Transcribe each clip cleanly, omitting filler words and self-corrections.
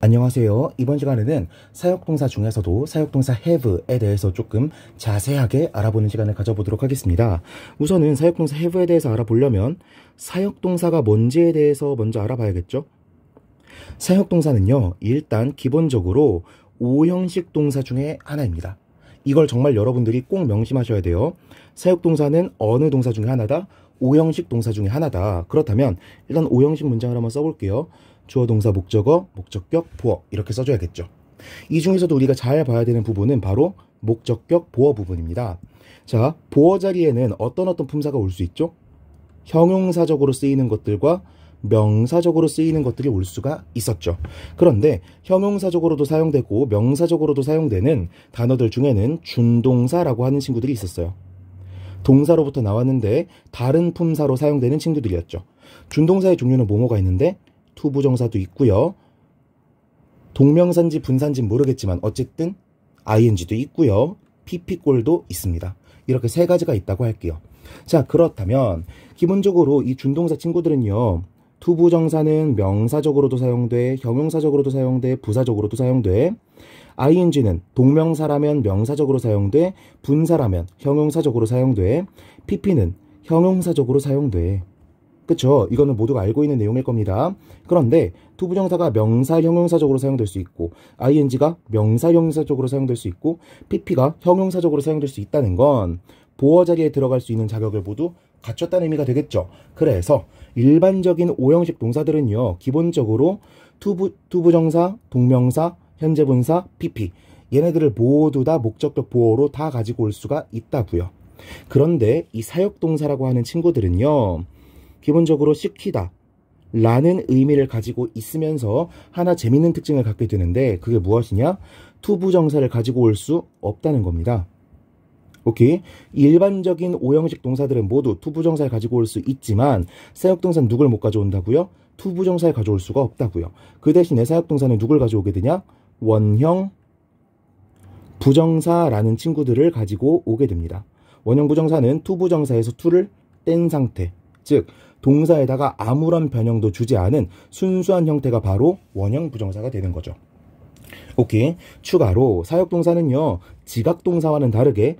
안녕하세요. 이번 시간에는 사역동사 중에서도 사역동사 have에 대해서 조금 자세하게 알아보는 시간을 가져보도록 하겠습니다. 우선은 사역동사 have에 대해서 알아보려면 사역동사가 뭔지에 대해서 먼저 알아봐야겠죠? 사역동사는요, 일단 기본적으로 5형식 동사 중에 하나입니다. 이걸 정말 여러분들이 꼭 명심하셔야 돼요. 사역동사는 어느 동사 중에 하나다? 5형식 동사 중에 하나다. 그렇다면 일단 5형식 문장을 한번 써볼게요. 주어, 동사, 목적어, 목적격, 보어 이렇게 써줘야겠죠. 이 중에서도 우리가 잘 봐야 되는 부분은 바로 목적격, 보어 부분입니다. 자, 보어 자리에는 어떤 품사가 올 수 있죠? 형용사적으로 쓰이는 것들과 명사적으로 쓰이는 것들이 올 수가 있었죠. 그런데 형용사적으로도 사용되고 명사적으로도 사용되는 단어들 중에는 준동사라고 하는 친구들이 있었어요. 동사로부터 나왔는데 다른 품사로 사용되는 친구들이었죠. 준동사의 종류는 뭐가 있는데 투부정사도 있고요. 동명사인지 분사인지 모르겠지만 어쨌든 ing도 있고요. pp꼴도 있습니다. 이렇게 세 가지가 있다고 할게요. 자, 그렇다면 기본적으로 이 준동사 친구들은요. 투부정사는 명사적으로도 사용돼, 형용사적으로도 사용돼, 부사적으로도 사용돼. ing는 동명사라면 명사적으로 사용돼, 분사라면 형용사적으로 사용돼, pp는 형용사적으로 사용돼. 그쵸? 이거는 모두가 알고 있는 내용일 겁니다. 그런데 투부정사가 명사, 형용사적으로 사용될 수 있고 ing가 명사, 형용사적으로 사용될 수 있고 pp가 형용사적으로 사용될 수 있다는 건 보어 자리에 들어갈 수 있는 자격을 모두 갖췄다는 의미가 되겠죠. 그래서 일반적인 5형식 동사들은요. 기본적으로 투부정사, 동명사, 현재분사, pp 얘네들을 모두 다 목적격 보어로 다 가지고 올 수가 있다고요. 그런데 이 사역동사라고 하는 친구들은요. 기본적으로 시키다 라는 의미를 가지고 있으면서 하나 재밌는 특징을 갖게 되는데 그게 무엇이냐? 투부정사를 가지고 올 수 없다는 겁니다. 오케이? 일반적인 5형식 동사들은 모두 투부정사를 가지고 올 수 있지만 사역동사는 누굴 못 가져온다고요? 투부정사를 가져올 수가 없다고요. 그 대신에 사역동사는 누굴 가져오게 되냐? 원형 부정사라는 친구들을 가지고 오게 됩니다. 원형 부정사는 투부정사에서 투를 뗀 상태, 즉 동사에다가 아무런 변형도 주지 않은 순수한 형태가 바로 원형 부정사가 되는 거죠. 오케이. 추가로 사역동사는요. 지각동사와는 다르게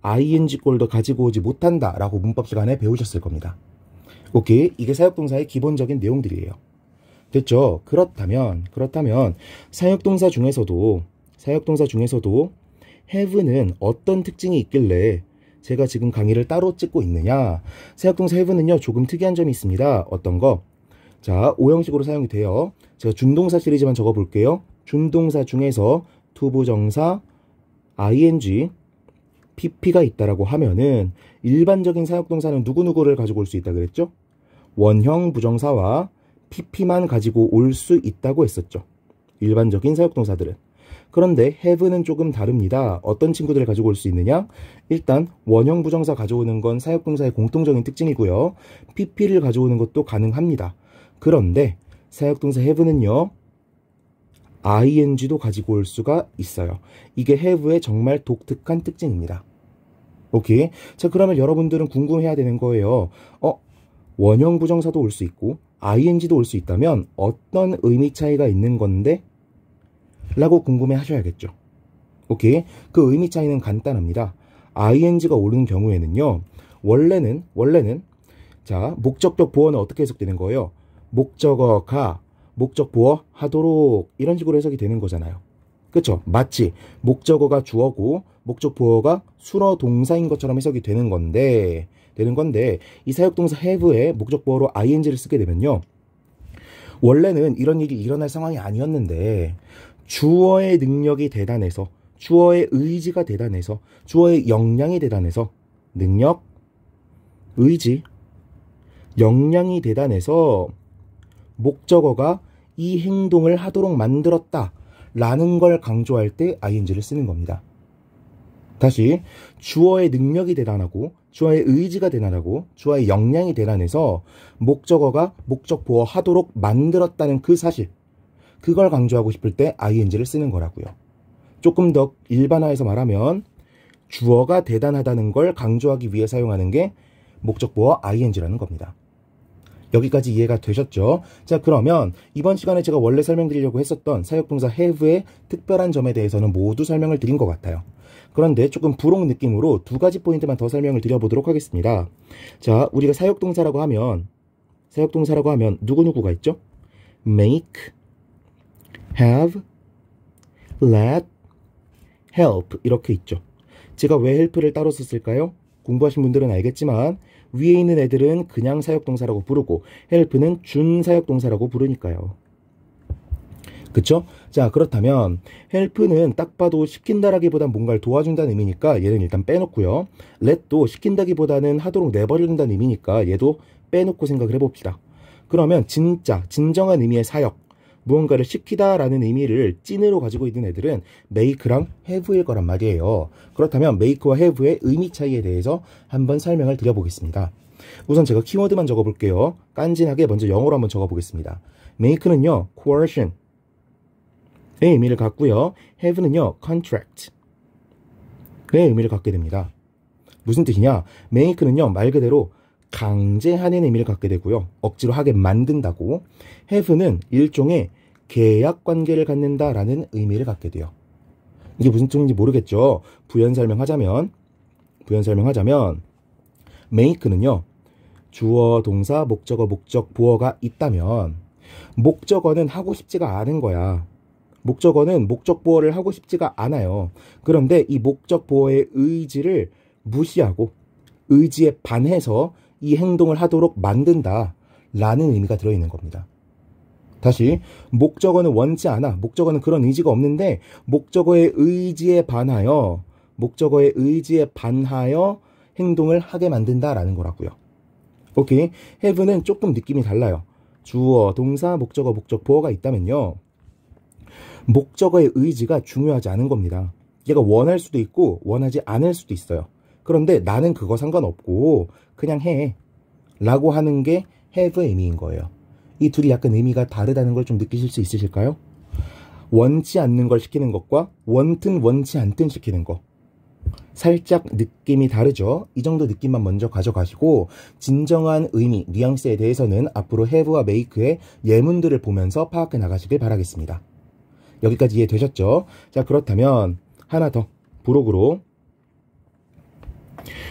ing꼴도 가지고 오지 못한다 라고 문법 시간에 배우셨을 겁니다. 오케이. 이게 사역동사의 기본적인 내용들이에요. 됐죠? 그렇다면 사역동사 중에서도 have는 어떤 특징이 있길래 제가 지금 강의를 따로 찍고 있느냐? 사역동사 have는요, 조금 특이한 점이 있습니다. 어떤 거? 자, 5형식으로 사용이 돼요. 제가 준동사 시리즈만 적어볼게요. 준동사 중에서 투부정사, ing, pp가 있다라고 하면은 일반적인 사역동사는 누구누구를 가지고 올 수 있다 그랬죠? 원형 부정사와 pp만 가지고 올 수 있다고 했었죠. 일반적인 사역동사들은. 그런데 have는 조금 다릅니다. 어떤 친구들을 가지고 올 수 있느냐? 일단 원형 부정사 가져오는 건 사역동사의 공통적인 특징이고요. pp를 가져오는 것도 가능합니다. 그런데 사역동사 have는요. ing도 가지고 올 수가 있어요. 이게 have의 정말 독특한 특징입니다. 오케이? 자, 그러면 여러분들은 궁금해야 되는 거예요. 원형 부정사도 올 수 있고 ing도 올 수 있다면 어떤 의미 차이가 있는 건데? 라고 궁금해 하셔야겠죠. 오케이? 그 의미 차이는 간단합니다. ing가 오는 경우에는요. 원래는 자, 목적격 보어는 어떻게 해석되는 거예요? 목적어가 목적 보어 하도록 이런 식으로 해석이 되는 거잖아요. 그쵸? 마치 목적어가 주어고 목적 보어가 수러 동사인 것처럼 해석이 되는 건데 이 사역동사 have에 목적 보어로 ing를 쓰게 되면요. 원래는 이런 일이 일어날 상황이 아니었는데 주어의 능력이 대단해서, 주어의 의지가 대단해서, 주어의 역량이 대단해서, 능력, 의지, 역량이 대단해서 목적어가 이 행동을 하도록 만들었다 라는 걸 강조할 때 ing를 쓰는 겁니다. 다시, 주어의 능력이 대단하고, 주어의 의지가 대단하고, 주어의 역량이 대단해서 목적어가 목적 보어 하도록 만들었다는 그 사실, 그걸 강조하고 싶을 때 ing를 쓰는 거라고요. 조금 더 일반화해서 말하면 주어가 대단하다는 걸 강조하기 위해 사용하는 게 목적 보어 ing라는 겁니다. 여기까지 이해가 되셨죠? 자, 그러면 이번 시간에 제가 원래 설명드리려고 했었던 사역동사 have의 특별한 점에 대해서는 모두 설명을 드린 것 같아요. 그런데 조금 부록 느낌으로 두 가지 포인트만 더 설명을 드려보도록 하겠습니다. 자, 우리가 사역동사라고 하면 누구누구가 있죠? make, have, let, help 이렇게 있죠. 제가 왜 help를 따로 썼을까요? 공부하신 분들은 알겠지만 위에 있는 애들은 그냥 사역동사라고 부르고 help는 준사역동사라고 부르니까요. 그쵸? 자, 그렇다면 help는 딱 봐도 시킨다라기보단 뭔가를 도와준다는 의미니까 얘는 일단 빼놓고요. let도 시킨다기보다는 하도록 내버려둔다는 의미니까 얘도 빼놓고 생각을 해봅시다. 그러면 진정한 의미의 사역, 무언가를 시키다라는 의미를 찐으로 가지고 있는 애들은 make랑 have일 거란 말이에요. 그렇다면 make와 have의 의미 차이에 대해서 한번 설명을 드려보겠습니다. 우선 제가 키워드만 적어볼게요. 깐진하게 먼저 영어로 한번 적어보겠습니다. make는요, coercion의 의미를 갖고요. have는요, contract의 의미를 갖게 됩니다. 무슨 뜻이냐? make는요, 말 그대로 강제하는 의미를 갖게 되고요. 억지로 하게 만든다고. have는 일종의 계약 관계를 갖는다라는 의미를 갖게 돼요. 이게 무슨 뜻인지 모르겠죠? 부연 설명하자면 make는요. 주어, 동사, 목적어, 목적, 보어가 있다면 목적어는 하고 싶지가 않은 거야. 목적어는 목적 보어를 하고 싶지가 않아요. 그런데 이 목적 보어의 의지를 무시하고 의지에 반해서 이 행동을 하도록 만든다 라는 의미가 들어있는 겁니다. 다시, 목적어는 원치 않아. 목적어는 그런 의지가 없는데 목적어의 의지에 반하여 행동을 하게 만든다 라는 거라고요. 오케이. have는 조금 느낌이 달라요. 주어, 동사, 목적어, 목적, 보어가 있다면요. 목적어의 의지가 중요하지 않은 겁니다. 얘가 원할 수도 있고 원하지 않을 수도 있어요. 그런데 나는 그거 상관없고 그냥 해 라고 하는 게 have의 의미인 거예요. 이 둘이 약간 의미가 다르다는 걸 좀 느끼실 수 있으실까요? 원치 않는 걸 시키는 것과 원튼 원치 않든 시키는 거. 살짝 느낌이 다르죠? 이 정도 느낌만 먼저 가져가시고 진정한 의미, 뉘앙스에 대해서는 앞으로 have와 make의 예문들을 보면서 파악해 나가시길 바라겠습니다. 여기까지 이해되셨죠? 자, 그렇다면 하나 더 부록으로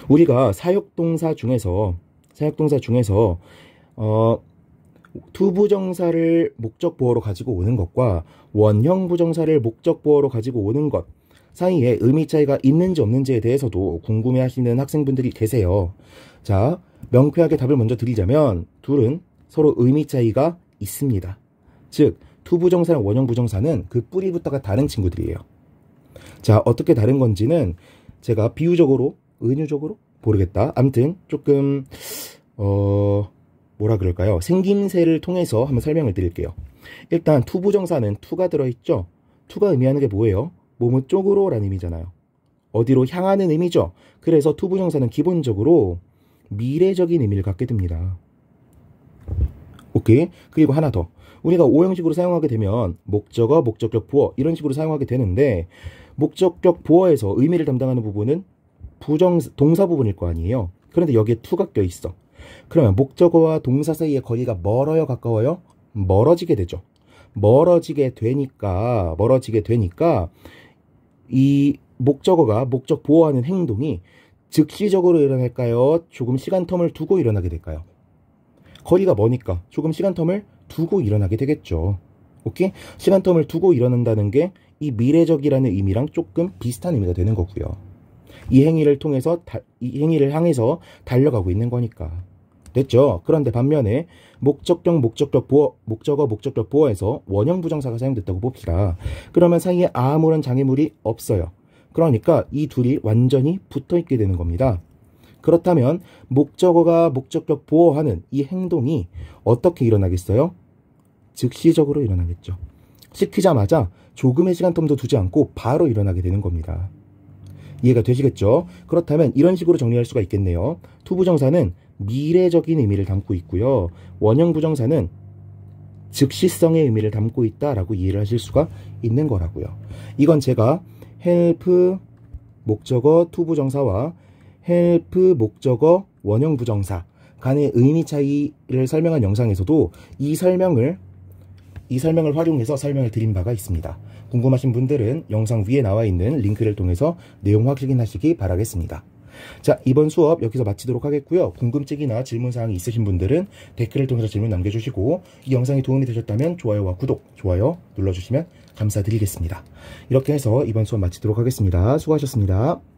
우리가 사역동사 중에서 투부정사를 목적보어로 가지고 오는 것과 원형부정사를 목적보어로 가지고 오는 것 사이에 의미 차이가 있는지 없는지에 대해서도 궁금해하시는 학생분들이 계세요. 자, 명쾌하게 답을 먼저 드리자면 둘은 서로 의미 차이가 있습니다. 즉, 투부정사랑 원형부정사는 그 뿌리부터가 다른 친구들이에요. 자, 어떻게 다른 건지는 제가 비유적으로, 은유적으로? 모르겠다. 암튼 조금 뭐라 그럴까요? 생김새를 통해서 한번 설명을 드릴게요. 일단 투부정사는 투가 들어있죠? 투가 의미하는 게 뭐예요? 뭐뭐 쪽으로 라는 의미잖아요. 어디로 향하는 의미죠? 그래서 투부정사는 기본적으로 미래적인 의미를 갖게 됩니다. 오케이? 그리고 하나 더. 우리가 오형식으로 사용하게 되면 목적어, 목적격, 보어 이런 식으로 사용하게 되는데 목적격, 보어에서 의미를 담당하는 부분은 동사 부분일 거 아니에요. 그런데 여기에 투가 껴있어. 그러면 목적어와 동사 사이의 거리가 멀어요? 가까워요? 멀어지게 되죠. 멀어지게 되니까 이 목적어가 목적 보호하는 행동이 즉시적으로 일어날까요? 조금 시간 텀을 두고 일어나게 될까요? 거리가 머니까 조금 시간 텀을 두고 일어나게 되겠죠. 오케이? 시간 텀을 두고 일어난다는 게 이 미래적이라는 의미랑 조금 비슷한 의미가 되는 거고요. 이 행위를 향해서 달려가고 있는 거니까. 됐죠? 그런데 반면에 목적격, 목적격, 보어, 목적어, 목적격, 보어에서 원형 부정사가 사용됐다고 봅시다. 그러면 사이에 아무런 장애물이 없어요. 그러니까 이 둘이 완전히 붙어있게 되는 겁니다. 그렇다면 목적어가 목적격, 보어하는 이 행동이 어떻게 일어나겠어요? 즉시적으로 일어나겠죠. 시키자마자 조금의 시간 텀도 두지 않고 바로 일어나게 되는 겁니다. 이해가 되시겠죠? 그렇다면 이런 식으로 정리할 수가 있겠네요. 투부정사는 미래적인 의미를 담고 있고요. 원형부정사는 즉시성의 의미를 담고 있다라고 이해를 하실 수가 있는 거라고요. 이건 제가 help 목적어 투부정사와 help 목적어 원형부정사 간의 의미 차이를 설명한 영상에서도 이 설명을 활용해서 설명을 드린 바가 있습니다. 궁금하신 분들은 영상 위에 나와 있는 링크를 통해서 내용 확인하시기 바라겠습니다. 자, 이번 수업 여기서 마치도록 하겠고요. 궁금증이나 질문사항이 있으신 분들은 댓글을 통해서 질문 남겨주시고, 이 영상이 도움이 되셨다면 좋아요와 구독, 좋아요 눌러주시면 감사드리겠습니다. 이렇게 해서 이번 수업 마치도록 하겠습니다. 수고하셨습니다.